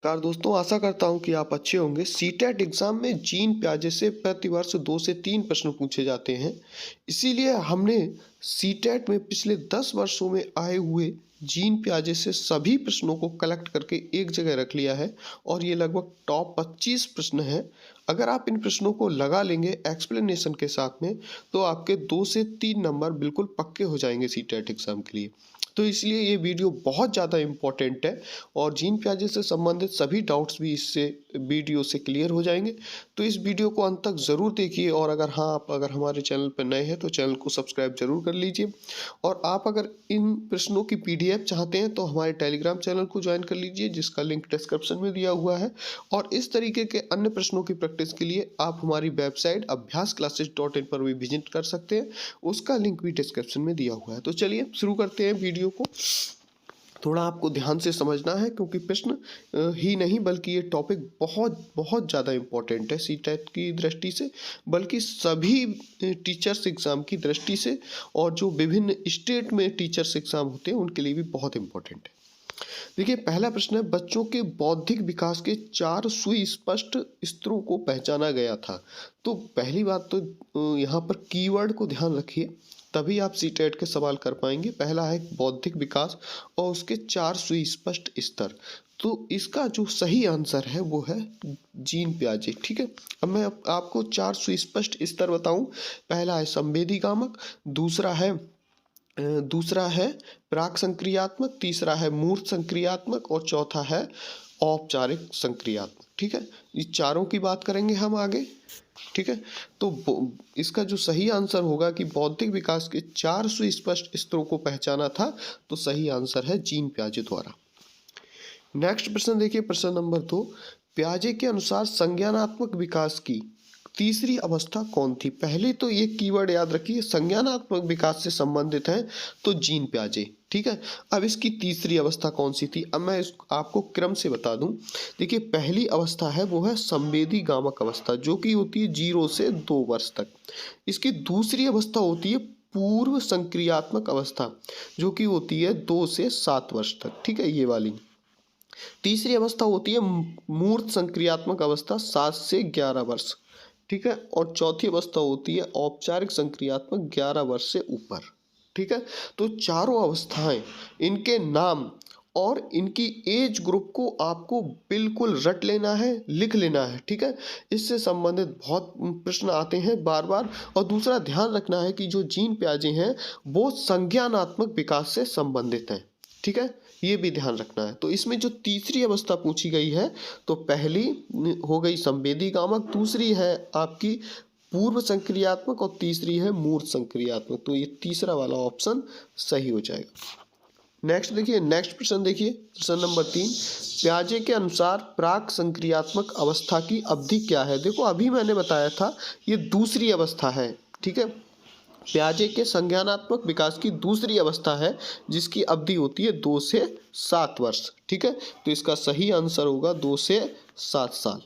नमस्कार दोस्तों, आशा करता हूँ कि आप अच्छे होंगे। सीटेट एग्जाम में जीन प्याजे से प्रतिवर्ष 2 से 3 प्रश्न पूछे जाते हैं। इसीलिए हमने सीटेट में पिछले 10 वर्षों में आए हुए जीन प्याजे से सभी प्रश्नों को कलेक्ट करके एक जगह रख लिया है और ये लगभग टॉप 25 प्रश्न हैं। अगर आप इन प्रश्नों को लगा लेंगे एक्सप्लेनेशन के साथ में, तो आपके 2 से 3 नंबर बिल्कुल पक्के हो जाएंगे सीटेट एग्जाम के लिए। तो इसलिए ये वीडियो बहुत ज़्यादा इम्पोर्टेंट है और जीन प्याजे से संबंधित सभी डाउट्स भी इससे वीडियो से क्लियर हो जाएंगे। तो इस वीडियो को अंत तक ज़रूर देखिए और अगर हमारे चैनल पर नए हैं तो चैनल को सब्सक्राइब जरूर कर लीजिए। और आप अगर इन प्रश्नों की PDF चाहते हैं तो हमारे टेलीग्राम चैनल को ज्वाइन कर लीजिए, जिसका लिंक डिस्क्रिप्शन में दिया हुआ है। और इस तरीके के अन्य प्रश्नों की प्रैक्टिस के लिए आप हमारी वेबसाइट abhyasclasses.in पर भी विजिट कर सकते हैं, उसका लिंक भी डिस्क्रिप्शन में दिया हुआ है। तो चलिए शुरू करते हैं वीडियो को। थोड़ा आपको ध्यान से समझना है क्योंकि प्रश्न ही नहीं बल्कि ये टॉपिक बहुत बहुत ज़्यादा इम्पोर्टेंट है सीटेट की दृष्टि से, बल्कि सभी टीचर्स एग्ज़ाम की दृष्टि से, और जो विभिन्न स्टेट में टीचर्स एग्ज़ाम होते हैं उनके लिए भी बहुत इम्पोर्टेंट है। देखिए, पहला प्रश्न है, बच्चों के बौद्धिक विकास के 4 सुस्पष्ट स्तरों को पहचाना गया था। तो पहली बात तो यहाँ पर कीवर्ड को ध्यान रखिए, तभी आप सीटेट के सवाल कर पाएंगे। पहला है बौद्धिक विकास और उसके 4 सुस्पष्ट स्तर। तो इसका जो सही आंसर है वो है जीन प्याजे। ठीक है, अब मैं आपको 4 सुस्पष्ट स्तर बताऊं। पहला है संवेदी गामक, दूसरा है प्राक संक्रियात्मक, तीसरा है मूर्त संक्रियात्मक और चौथा है औपचारिक संक्रियात्मक। ठीक है, ये चारों की बात करेंगे हम आगे। ठीक है, तो इसका जो सही आंसर होगा कि बौद्धिक विकास के 4 सुस्पष्ट स्तरों को पहचाना था, तो सही आंसर है जीन प्याजे द्वारा। नेक्स्ट प्रश्न देखिए, प्रश्न नंबर 2, प्याजे के अनुसार संज्ञानात्मक विकास की तीसरी अवस्था कौन थी? पहले तो ये कीवर्ड याद रखिए, संज्ञानात्मक विकास से संबंधित है तो जीन प्याजे। ठीक है, अब इसकी तीसरी अवस्था कौन सी थी? अब मैं आपको क्रम से बता दूं। देखिए, पहली अवस्था है वो है संवेदी गामक अवस्था, जो कि होती है 0 से 2 वर्ष तक। इसकी दूसरी अवस्था होती है पूर्व संक्रियात्मक अवस्था, जो कि होती है 2 से 7 वर्ष तक। ठीक है, ये वाली। तीसरी अवस्था होती है मूर्त संक्रियात्मक अवस्था, 7 से 11 वर्ष। ठीक है, और चौथी अवस्था होती है औपचारिक संक्रियात्मक, 11 वर्ष से ऊपर। ठीक है, तो चारों अवस्थाएं, इनके नाम और इनकी एज ग्रुप को आपको बिल्कुल रट लेना है, लिख लेना है। ठीक है, इससे संबंधित बहुत प्रश्न आते हैं बार बार। और दूसरा ध्यान रखना है कि जो जीन प्याजे हैं वो संज्ञानात्मक विकास से संबंधित हैं। ठीक है, ये भी ध्यान रखना है। तो इसमें जो तीसरी अवस्था पूछी गई है, तो पहली हो गई संवेदी गामक, दूसरी है आपकी पूर्व संक्रियात्मक और तीसरी है मूर्त संक्रियात्मक। तो ये तीसरा वाला ऑप्शन सही हो जाएगा। नेक्स्ट देखिए, नेक्स्ट प्रश्न देखिए, प्रश्न नंबर 3, प्याजे के अनुसार प्राक संक्रियात्मक अवस्था की अवधि क्या है? देखो, अभी मैंने बताया था ये दूसरी अवस्था है। ठीक है, प्याजे के संज्ञानात्मक विकास की दूसरी अवस्था है, जिसकी अवधि होती है 2 से 7 वर्ष। ठीक है, तो इसका सही आंसर होगा 2 से 7 साल।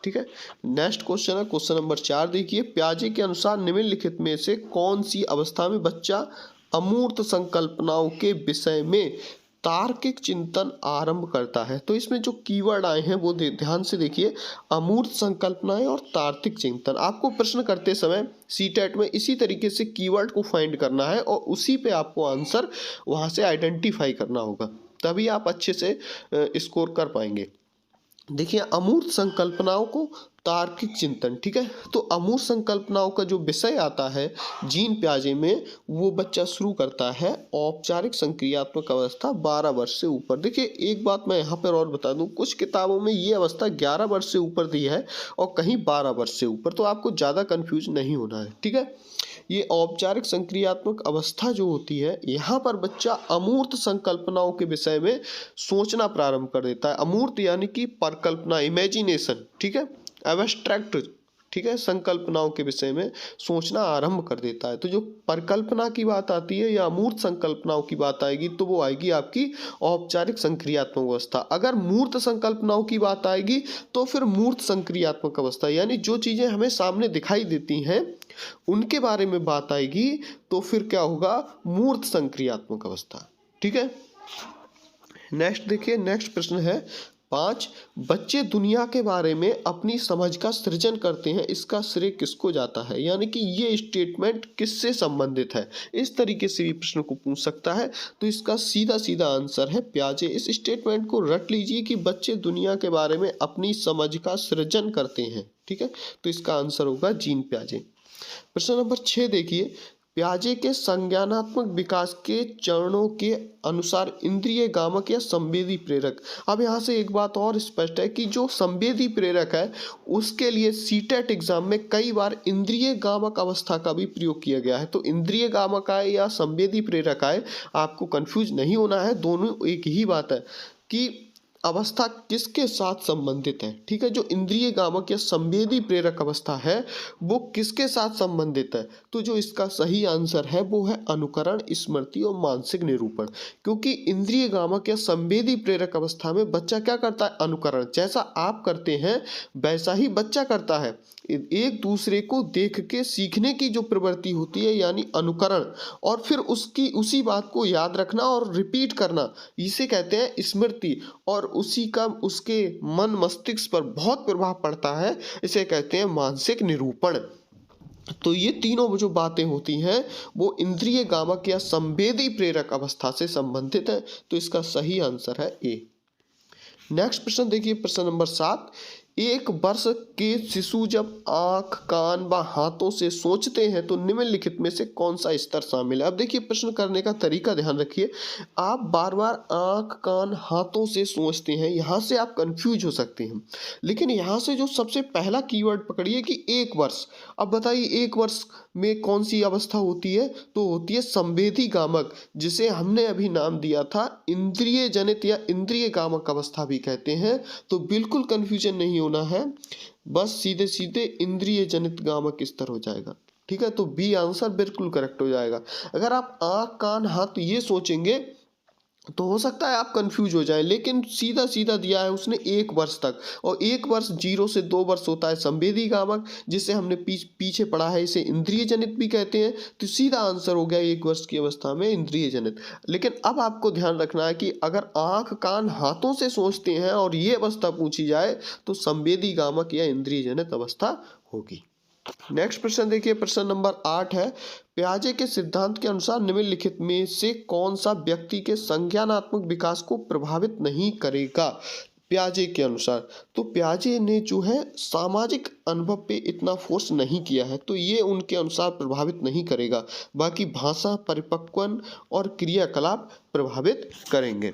ठीक है, नेक्स्ट क्वेश्चन है क्वेश्चन नंबर 4 देखिए, प्याजे के अनुसार निम्नलिखित में से कौन सी अवस्था में बच्चा अमूर्त संकल्पनाओं के विषय में तार्किक चिंतन आरंभ करता है? तो इसमें जो कीवर्ड आए हैं वो ध्यान से देखिए, अमूर्त संकल्पनाएं और तार्किक चिंतन। आपको प्रश्न करते समय सीटेट में इसी तरीके से कीवर्ड को फाइंड करना है और उसी पे आपको आंसर वहां से आइडेंटिफाई करना होगा, तभी आप अच्छे से स्कोर कर पाएंगे। देखिए, अमूर्त संकल्पनाओं को तार्किक चिंतन। ठीक है, तो अमूर्त संकल्पनाओं का जो विषय आता है जीन प्याजे में, वो बच्चा शुरू करता है औपचारिक संक्रियात्मक अवस्था 12 वर्ष से ऊपर। देखिए, एक बात मैं यहाँ पर और बता दूं, कुछ किताबों में ये अवस्था 11 वर्ष से ऊपर दी है और कहीं 12 वर्ष से ऊपर, तो आपको ज़्यादा कन्फ्यूज नहीं होना है। ठीक है, ये औपचारिक संक्रियात्मक अवस्था जो होती है, यहाँ पर बच्चा अमूर्त संकल्पनाओं के विषय में सोचना प्रारंभ कर देता है। अमूर्त यानी कि परिकल्पना, इमेजिनेशन। ठीक है, एब्स्ट्रैक्ट। ठीक है, संकल्पनाओं के विषय में सोचना आरंभ कर देता है। तो जो परिकल्पना की बात आती है या अमूर्त संकल्पनाओं की बात आएगी, तो वो आएगी आपकी औपचारिक संक्रियात्मक अवस्था। अगर मूर्त संकल्पनाओं की बात आएगी तो फिर मूर्त संक्रियात्मक अवस्था, यानी जो चीजें हमें सामने दिखाई देती हैं उनके बारे में बात आएगी, तो फिर क्या होगा? मूर्त संक्रियात्मक अवस्था। ठीक है, नेक्स्ट देखिए, नेक्स्ट प्रश्न है, 5, बच्चे दुनिया के बारे में अपनी समझ का सृजन करते हैं, इसका श्रेय किसको जाता है? यानी कि ये स्टेटमेंट किससे संबंधित है, इस तरीके से भी प्रश्न को पूछ सकता है। तो इसका सीधा सीधा आंसर है प्याजे। इस स्टेटमेंट को रट लीजिए कि बच्चे दुनिया के बारे में अपनी समझ का सृजन करते हैं, ठीक है। तो इसका आंसर होगा जीन प्याजे। प्रश्न नंबर 6 देखिए, प्याजे के संज्ञानात्मक विकास के चरणों के अनुसार इंद्रिय गामक या संवेदी प्रेरक। अब यहाँ से एक बात और स्पष्ट है कि जो संवेदी प्रेरक है उसके लिए सीटेट एग्जाम में कई बार इंद्रिय गामक अवस्था का भी प्रयोग किया गया है। तो इंद्रिय गामक आए या संवेदी प्रेरक आए, आपको कंफ्यूज नहीं होना है, दोनों एक ही बात है कि अवस्था किसके साथ संबंधित है, ठीक है। जो इंद्रिय गामक या संवेदी प्रेरक अवस्था है वो किसके साथ संबंधित है? तो जो इसका सही आंसर है वो है अनुकरण, स्मृति और मानसिक निरूपण। क्योंकि इंद्रिय गामक या संवेदी प्रेरक अवस्था में बच्चा क्या करता है? अनुकरण। जैसा आप करते हैं वैसा ही बच्चा करता है। एक दूसरे को देख के सीखने की जो प्रवृत्ति होती है यानी अनुकरण, और फिर उसकी उसी बात को याद रखना और रिपीट करना, इसे कहते हैं स्मृति। और उसी का उसके मन मस्तिष्क पर बहुत प्रभाव पड़ता है, इसे कहते हैं मानसिक निरूपण। तो ये तीनों जो बातें होती हैं वो इंद्रिय गामक या संवेदी प्रेरक अवस्था से संबंधित है। तो इसका सही आंसर है ए। नेक्स्ट प्रश्न देखिए, प्रश्न नंबर 7, 1 वर्ष के शिशु जब आंख, कान व हाथों से सोचते हैं तो निम्नलिखित में से कौन सा स्तर शामिल है? अब देखिए प्रश्न करने का तरीका ध्यान रखिए। आप बार बार आंख, कान, हाथों से सोचते हैं, यहाँ से आप कंफ्यूज हो सकते हैं। लेकिन यहाँ से जो सबसे पहला कीवर्ड पकड़िए कि 1 वर्ष। अब बताइए 1 वर्ष में कौन सी अवस्था होती है? तो होती है संवेदी गामक, जिसे हमने अभी नाम दिया था इंद्रिय जनित या इंद्रिय गामक अवस्था भी कहते हैं। तो बिल्कुल कंफ्यूजन नहीं होना है, बस सीधे सीधे इंद्रिय जनित गामक स्तर हो जाएगा, ठीक है। तो बी आंसर बिल्कुल करेक्ट हो जाएगा। अगर आप आंख, कान, हाथ ये सोचेंगे तो हो सकता है आप कंफ्यूज हो जाएं, लेकिन सीधा सीधा दिया है उसने 1 वर्ष तक। और 1 वर्ष 0 से 2 वर्ष होता है संवेदी गामक, जिसे हमने पीछे पढ़ा है, इसे इंद्रिय जनित भी कहते हैं। तो सीधा आंसर हो गया 1 वर्ष की अवस्था में इंद्रिय जनित। लेकिन अब आपको ध्यान रखना है कि अगर आंख, कान, हाथों से सोचते हैं और ये अवस्था पूछी जाए तो संवेदी गामक या इंद्रिय जनित अवस्था होगी। नेक्स्ट प्रश्न देखिए, प्रश्न नंबर 8 है, प्याजे के सिद्धांत के अनुसार निम्नलिखित में से कौन सा व्यक्ति के संज्ञानात्मक विकास को प्रभावित नहीं करेगा? प्याजे के अनुसार तो प्याजे ने जो है सामाजिक अनुभव पे इतना फोर्स नहीं किया है, तो ये उनके अनुसार प्रभावित नहीं करेगा। बाकी भाषा, परिपक्वन और क्रियाकलाप प्रभावित करेंगे।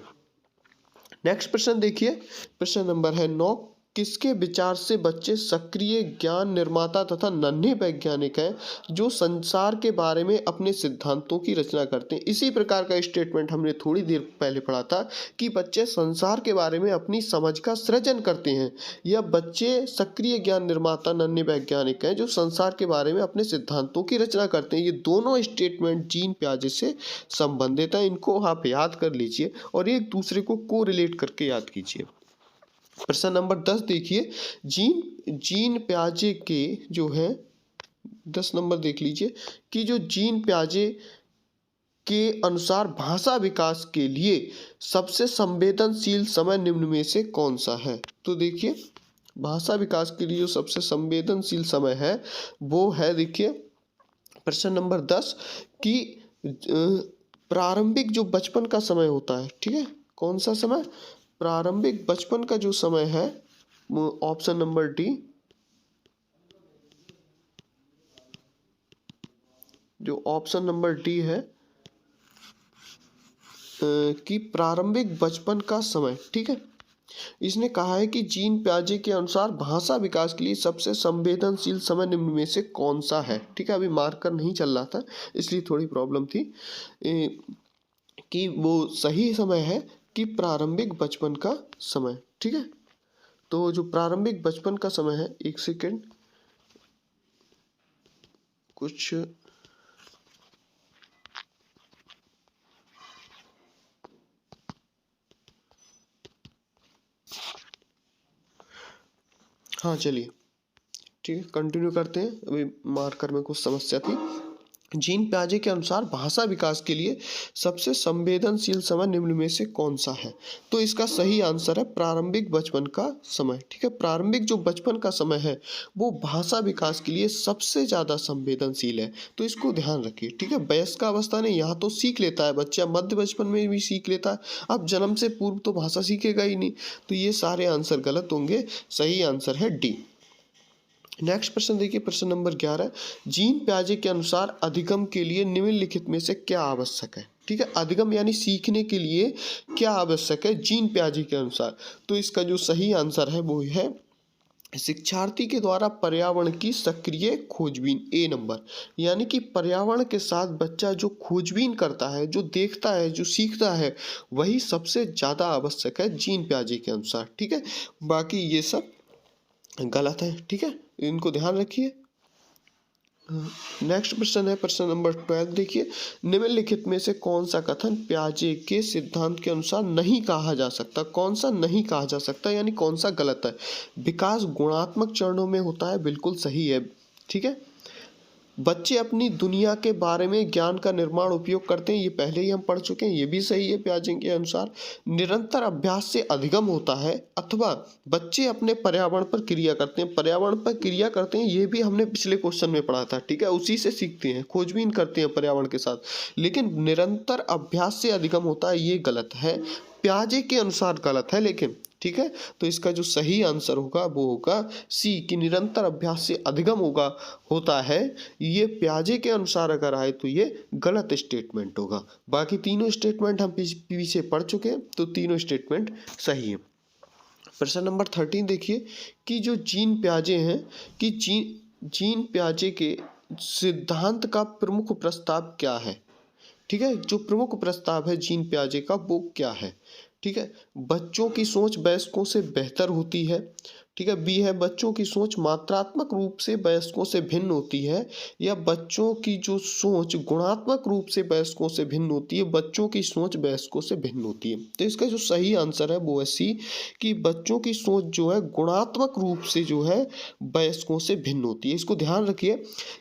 नेक्स्ट प्रश्न देखिए, प्रश्न नंबर है 9, किसके विचार से बच्चे सक्रिय ज्ञान निर्माता तथा नन्हे वैज्ञानिक हैं जो संसार के बारे में अपने सिद्धांतों की रचना करते हैं? इसी प्रकार का स्टेटमेंट हमने थोड़ी देर पहले पढ़ा था कि बच्चे संसार के बारे में अपनी समझ का सृजन करते हैं, या बच्चे सक्रिय ज्ञान निर्माता नन्हे वैज्ञानिक हैं जो संसार के बारे में अपने सिद्धांतों की रचना करते हैं। ये दोनों स्टेटमेंट जीन प्याजे से संबंधित हैं, इनको आप याद कर लीजिए और एक दूसरे को कोरिलेट करके याद कीजिए। प्रश्न नंबर 10 देखिए, जीन प्याजे के जो है 10 नंबर देख लीजिए कि जो जीन प्याजे के अनुसार भाषा विकास के लिए सबसे संवेदनशील समय निम्न में से कौन सा है? तो देखिए भाषा विकास के लिए जो सबसे संवेदनशील समय है वो है, देखिए प्रश्न नंबर 10 कि प्रारंभिक जो बचपन का समय होता है, ठीक है, कौन सा समय? प्रारंभिक बचपन का जो समय है, ऑप्शन नंबर डी, जो ऑप्शन नंबर डी है कि प्रारंभिक बचपन का समय, ठीक है। इसने कहा है कि जीन प्याजे के अनुसार भाषा विकास के लिए सबसे संवेदनशील समय निम्न में से कौन सा है, ठीक है। अभी मार्कर नहीं चल रहा था इसलिए थोड़ी प्रॉब्लम थी कि वो सही समय है कि प्रारंभिक बचपन का समय, ठीक है। तो जो प्रारंभिक बचपन का समय है, एक सेकेंड, कुछ हाँ चलिए ठीक है कंटिन्यू करते हैं, अभी मार्कर में कुछ समस्या थी। जीन पियाजे के अनुसार भाषा विकास के लिए सबसे संवेदनशील समय निम्न में से कौन सा है? तो इसका सही आंसर है प्रारंभिक बचपन का समय। ठीक है, प्रारंभिक जो बचपन का समय है वो भाषा विकास के लिए सबसे ज़्यादा संवेदनशील है, तो इसको ध्यान रखिए। ठीक है, वयस्कावस्था ने यहाँ तो सीख लेता है बच्चा, मध्य बचपन में भी सीख लेता है, अब जन्म से पूर्व तो भाषा सीखेगा ही नहीं, तो ये सारे आंसर गलत होंगे। सही आंसर है डी। नेक्स्ट प्रश्न देखिए, प्रश्न नंबर 11, जीन पियाजे के अनुसार अधिगम के लिए निम्नलिखित में से क्या आवश्यक है? ठीक है, अधिगम यानी सीखने के लिए क्या आवश्यक है जीन पियाजे के अनुसार? तो इसका जो सही आंसर है वो है शिक्षार्थी के द्वारा पर्यावरण की सक्रिय खोजबीन, ए नंबर। यानी कि पर्यावरण के साथ बच्चा जो खोजबीन करता है, जो देखता है, जो सीखता है, वही सबसे ज़्यादा आवश्यक है जीन पियाजे के अनुसार। ठीक है, बाकी ये सब गलत है। ठीक है, इनको ध्यान रखिए। नेक्स्ट प्रश्न है प्रश्न नंबर 12 देखिए, निम्नलिखित में से कौन सा कथन पियाजे के सिद्धांत के अनुसार नहीं कहा जा सकता? कौन सा नहीं कहा जा सकता यानी कौन सा गलत है? विकास गुणात्मक चरणों में होता है, बिल्कुल सही है। ठीक है, बच्चे अपनी दुनिया के बारे में ज्ञान का निर्माण उपयोग करते हैं, ये पहले ही हम पढ़ चुके हैं, ये भी सही है पियाजे के अनुसार। निरंतर अभ्यास से अधिगम होता है, अथवा बच्चे अपने पर्यावरण पर क्रिया करते हैं, पर्यावरण पर क्रिया करते हैं, ये भी हमने पिछले क्वेश्चन में पढ़ा था। ठीक है, उसी से सीखते हैं, खोजबीन करते हैं पर्यावरण के साथ। लेकिन निरंतर अभ्यास से अधिगम होता है, ये गलत है, पियाजे के अनुसार गलत है। लेकिन ठीक है, तो इसका जो सही आंसर होगा वो होगा सी, कि निरंतर अभ्यास से अधिगम होता है। ये पियाजे के अनुसार अगर आए तो ये गलत स्टेटमेंट होगा। बाकी तीनों स्टेटमेंट हम पीछे पढ़ चुके हैं, तो तीनों स्टेटमेंट सही है। प्रश्न नंबर 13 देखिए, कि जो जीन पियाजे हैं, कि जीन पियाजे के सिद्धांत का प्रमुख प्रस्ताव क्या है? ठीक है, जो प्रमुख प्रस्ताव है जीन पियाजे का वो क्या है? ठीक है, बच्चों की सोच वयस्कों से बेहतर होती है। ठीक है, बी है बच्चों की सोच मात्रात्मक रूप से वयस्कों से भिन्न होती है, या बच्चों की जो सोच गुणात्मक रूप से वयस्कों से भिन्न होती है, बच्चों की सोच वयस्कों से भिन्न होती है। तो इसका जो सही आंसर है वो है सी, कि बच्चों की सोच जो है गुणात्मक रूप से जो है वयस्कों से भिन्न होती है। इसको ध्यान रखिए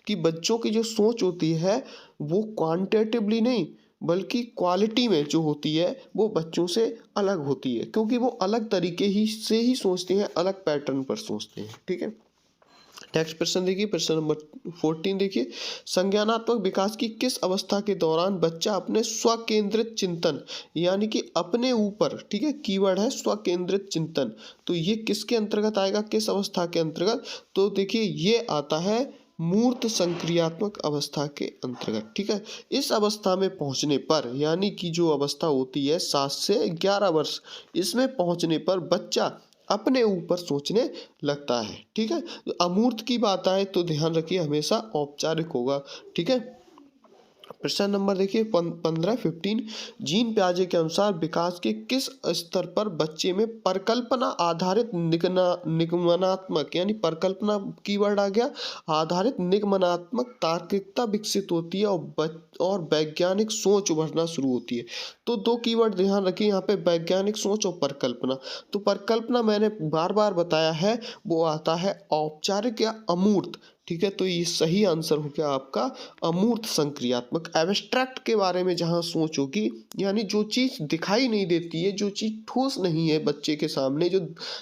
कि बच्चों की जो सोच होती है वो क्वांटिटेटिवली नहीं बल्कि क्वालिटी में जो होती है वो बच्चों से अलग होती है, क्योंकि वो अलग तरीके ही सोचते हैं, अलग पैटर्न पर सोचते हैं। ठीक है, नेक्स्ट प्रश्न देखिए, प्रश्न नंबर 14 देखिए, संज्ञानात्मक विकास की किस अवस्था के दौरान बच्चा अपने स्वकेंद्रित चिंतन यानी कि अपने ऊपर, ठीक है, कीवर्ड है स्वकेंद्रित चिंतन, तो ये किसके अंतर्गत आएगा, किस अवस्था के अंतर्गत? तो देखिए ये आता है मूर्त संक्रियात्मक अवस्था के अंतर्गत। ठीक है, इस अवस्था में पहुंचने पर, यानी कि जो अवस्था होती है 7 से 11 वर्ष, इसमें पहुंचने पर बच्चा अपने ऊपर सोचने लगता है। ठीक है, तो अमूर्त की बात आए तो ध्यान रखिए हमेशा औपचारिक होगा। ठीक है, प्रश्न नंबर देखिए 15 जीन पियाजे के अनुसार विकास के किस स्तर पर बच्चे में परिकल्पना आधारित निगमनात्मक, यानी परिकल्पना कीवर्ड आ गया, आधारित निगमनात्मक तार्किकता विकसित होती है और वैज्ञानिक सोच उभरना शुरू होती है? तो दो कीवर्ड ध्यान रखिए यहाँ पे, वैज्ञानिक सोच और परिकल्पना। तो परिकल्पना मैंने बार बार बताया है वो आता है औपचारिक या अमूर्त। ठीक है, तो ये सही आंसर हो गया आपका अमूर्त संक्रियात्मक। एब्स्ट्रैक्ट के बारे में जहाँ सोच होगी, यानी जो चीज़ दिखाई नहीं देती है, जो चीज़ ठोस नहीं है बच्चे के सामने, जो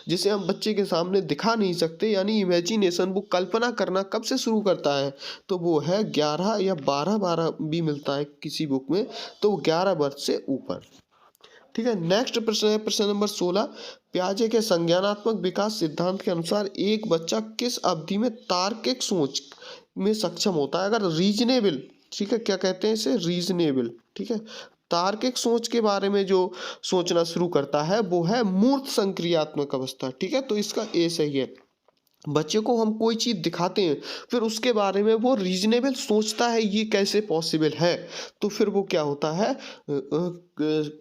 जिसे हम बच्चे के सामने दिखा नहीं सकते, यानी इमेजिनेशन, वो कल्पना करना कब से शुरू करता है? तो वो है 11 या 12 भी मिलता है किसी बुक में, तो वो 11 वर्ष से ऊपर। ठीक है, नेक्स्ट प्रश्न है प्रश्न नंबर 16, पियाजे के संज्ञानात्मक विकास सिद्धांत के अनुसार एक बच्चा किस अवधि में तार्किक सोच में सक्षम होता है? अगर रीजनेबल, ठीक है, क्या कहते हैं इसे, रीजनेबल, ठीक है, तार्किक सोच के बारे में जो सोचना शुरू करता है वो है मूर्त संक्रियात्मक अवस्था। ठीक है, तो इसका ए सही है। बच्चे को हम कोई चीज़ दिखाते हैं, फिर उसके बारे में वो रीजनेबल सोचता है ये कैसे पॉसिबल है, तो फिर वो क्या होता है,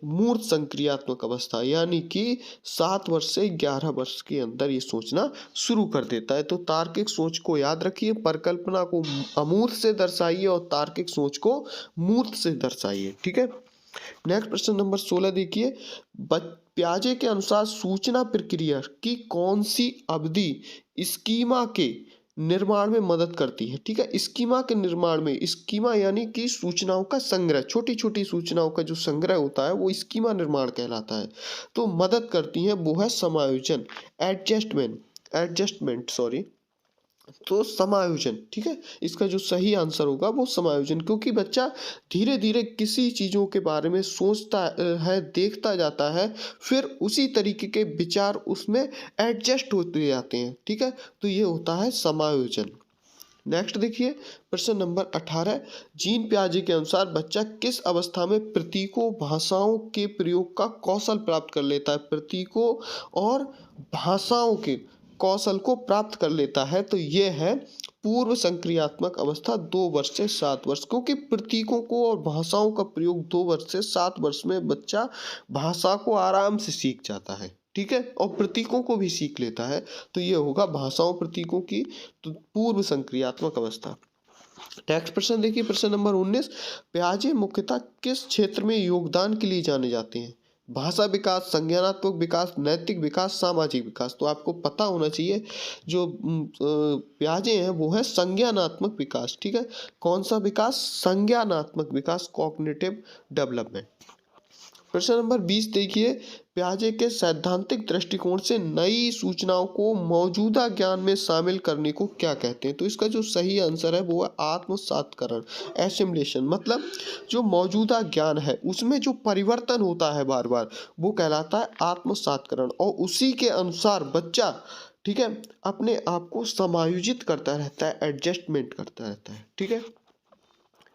मूर्त संक्रियात्मक अवस्था, यानी कि 7 वर्ष से 11 वर्ष के अंदर ये सोचना शुरू कर देता है। तो तार्किक सोच को याद रखिए, परिकल्पना को अमूर्त से दर्शाइए और तार्किक सोच को मूर्त से दर्शाइए। ठीक है, नेक्स्ट प्रश्न नंबर 16 देखिए, पियाजे के अनुसार सूचना प्रक्रिया की कौन सी अवधि स्कीमा के निर्माण में मदद करती है। ठीक है, स्कीमा के निर्माण में, स्कीमा यानी कि सूचनाओं का संग्रह, छोटी छोटी सूचनाओं का जो संग्रह होता है वो स्कीमा निर्माण कहलाता है। तो मदद करती है वो है समायोजन, एडजस्टमेंट सॉरी। तो समायोजन, ठीक है, इसका जो सही आंसर होगा वो समायोजन, क्योंकि बच्चा धीरे धीरे किसी चीज़ों के बारे में सोचता है, देखता जाता है, फिर उसी तरीके के विचार उसमें एडजस्ट होते जाते हैं। ठीक है, तो ये होता है समायोजन। नेक्स्ट देखिए प्रश्न नंबर 18, जीन पियाजे के अनुसार बच्चा किस अवस्था में प्रतीकों भाषाओं के प्रयोग का कौशल प्राप्त कर लेता है? प्रतीकों और भाषाओं के कौशल को प्राप्त कर लेता है, तो ये है पूर्व संक्रियात्मक अवस्था 2 वर्ष से 7 वर्ष, क्योंकि प्रतीकों को और भाषाओं का प्रयोग 2 वर्ष से 7 वर्ष में बच्चा भाषा को आराम से सीख जाता है। ठीक है, और प्रतीकों को भी सीख लेता है, तो ये होगा भाषाओं प्रतीकों की तो पूर्व संक्रियात्मक अवस्था। नेक्स्ट प्रश्न देखिए प्रश्न नंबर 19, पियाजे मुख्यतः किस क्षेत्र में योगदान के लिए जाने जाते हैं? भाषा विकास, संज्ञानात्मक विकास, नैतिक विकास, सामाजिक विकास। तो आपको पता होना चाहिए जो पियाजे हैं वो है संज्ञानात्मक विकास। ठीक है, कौन सा विकास? संज्ञानात्मक विकास, कॉग्निटिव डेवलपमेंट। प्रश्न नंबर 20 देखिए, पियाजे के सैद्धांतिक दृष्टिकोण से नई सूचनाओं को मौजूदा ज्ञान में शामिल करने को क्या कहते हैं? तो इसका जो सही आंसर है वो है आत्मसात्करण, एसिमिलेशन। मतलब जो मौजूदा ज्ञान है उसमें जो परिवर्तन होता है बार बार वो कहलाता है आत्मसात्करण, और उसी के अनुसार बच्चा, ठीक है, अपने आप को समायोजित करता रहता है, एडजस्टमेंट करता रहता है। ठीक है,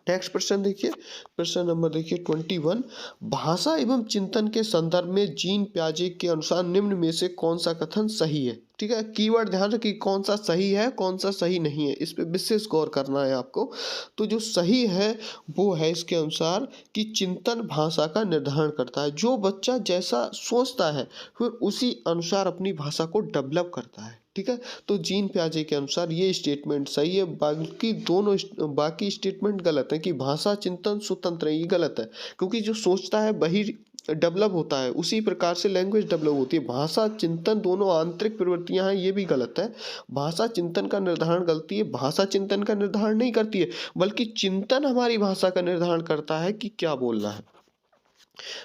नेक्स्ट प्रश्न देखिए प्रश्न नंबर देखिए 21, भाषा एवं चिंतन के संदर्भ में जीन पियाजे के अनुसार निम्न में से कौन सा कथन सही है? ठीक है, कीवर्ड ध्यान रखिए, कौन सा सही है कौन सा सही नहीं है, इस पे विशेष गौर करना है आपको। तो जो सही है वो है इसके अनुसार कि चिंतन भाषा का निर्धारण करता है। जो बच्चा जैसा सोचता है फिर उसी अनुसार अपनी भाषा को डेवलप करता है। ठीक है, तो जीन पियाजे के अनुसार ये स्टेटमेंट सही है, बाकी स्टेटमेंट गलत है कि भाषा चिंतन स्वतंत्र है, ये गलत है, क्योंकि जो सोचता है वही डेवलप होता है, उसी प्रकार से लैंग्वेज डेवलप होती है। भाषा चिंतन दोनों आंतरिक प्रवृत्तियां हैं, ये भी गलत है। भाषा चिंतन का निर्धारण गलती है, भाषा चिंतन का निर्धारण नहीं करती है, बल्कि चिंतन हमारी भाषा का निर्धारण करता है कि क्या बोलना है।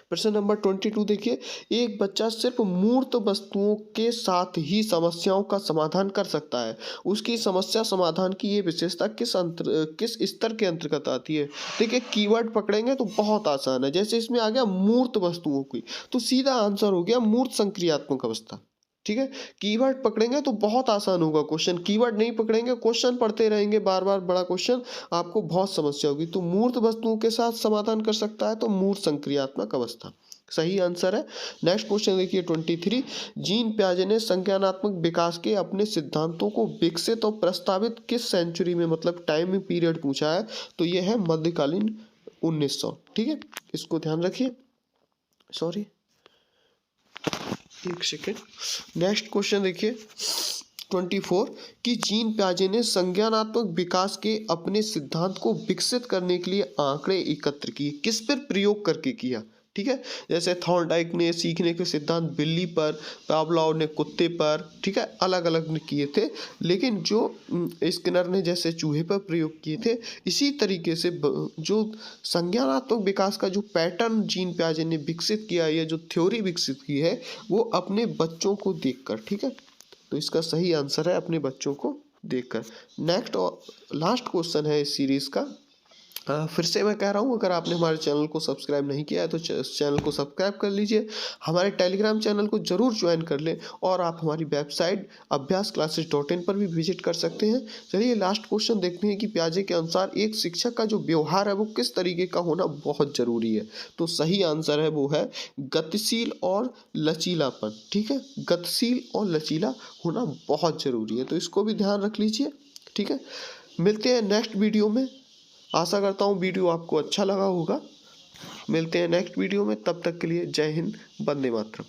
प्रश्न नंबर 22 देखिए, एक बच्चा सिर्फ मूर्त वस्तुओं के साथ ही समस्याओं का समाधान कर सकता है, उसकी समस्या समाधान की ये विशेषता किस स्तर के अंतर्गत आती है? देखिए कीवर्ड पकड़ेंगे तो बहुत आसान है, जैसे इसमें आ गया मूर्त वस्तुओं की, तो सीधा आंसर हो गया मूर्त संक्रियात्मक अवस्था। ठीक है, कीवर्ड पकड़ेंगे तो बहुत आसान होगा क्वेश्चन, कीवर्ड नहीं पकड़ेंगे क्वेश्चन पढ़ते रहेंगे बार बार बड़ा क्वेश्चन, आपको बहुत समस्या होगी। तो मूर्त वस्तुओं के साथ समाधान कर सकता है, तो मूर्त संक्रियात्मक अवस्था सही आंसर है। नेक्स्ट क्वेश्चन देखिए 23, जीन पियाजे ने संज्ञानात्मक विकास के अपने सिद्धांतों को विकसित और प्रस्तावित किस सेंचुरी में, मतलब टाइम पीरियड पूछा है, तो ये है मध्यकालीन 1900। ठीक है, इसको ध्यान रखिए, सॉरी एक सेकेंड। नेक्स्ट क्वेश्चन देखिए 24, कि जीन पियाजे ने संज्ञानात्मक विकास के अपने सिद्धांत को विकसित करने के लिए आंकड़े एकत्र किए, किस पर प्रयोग करके किया? ठीक है, जैसे थॉर्नडाइक ने सीखने के सिद्धांत बिल्ली पर, पावलोव ने कुत्ते पर, ठीक है, अलग अलग किए थे, लेकिन जो स्किनर ने जैसे चूहे पर प्रयोग किए थे, इसी तरीके से जो संज्ञानात्मक विकास का जो पैटर्न जीन पियाजे ने विकसित किया है, या जो थ्योरी विकसित की है, वो अपने बच्चों को देखकर। ठीक है, तो इसका सही आंसर है अपने बच्चों को देखकर। नेक्स्ट और लास्ट क्वेश्चन है इस सीरीज का। फिर से मैं कह रहा हूँ, अगर आपने हमारे चैनल को सब्सक्राइब नहीं किया है तो चैनल को सब्सक्राइब कर लीजिए, हमारे टेलीग्राम चैनल को जरूर ज्वाइन कर लें, और आप हमारी वेबसाइट abhyasclasses.in पर भी विजिट कर सकते हैं। चलिए लास्ट क्वेश्चन देखते हैं कि पियाजे के अनुसार एक शिक्षक का जो व्यवहार है वो किस तरीके का होना बहुत ज़रूरी है। तो सही आंसर है वो है गतिशील और लचीलापन। ठीक है, गतिशील और लचीला होना बहुत ज़रूरी है, तो इसको भी ध्यान रख लीजिए। ठीक है, मिलते हैं नेक्स्ट वीडियो में। आशा करता हूँ वीडियो आपको अच्छा लगा होगा। मिलते हैं नेक्स्ट वीडियो में, तब तक के लिए जय हिंद, वंदे मातरम।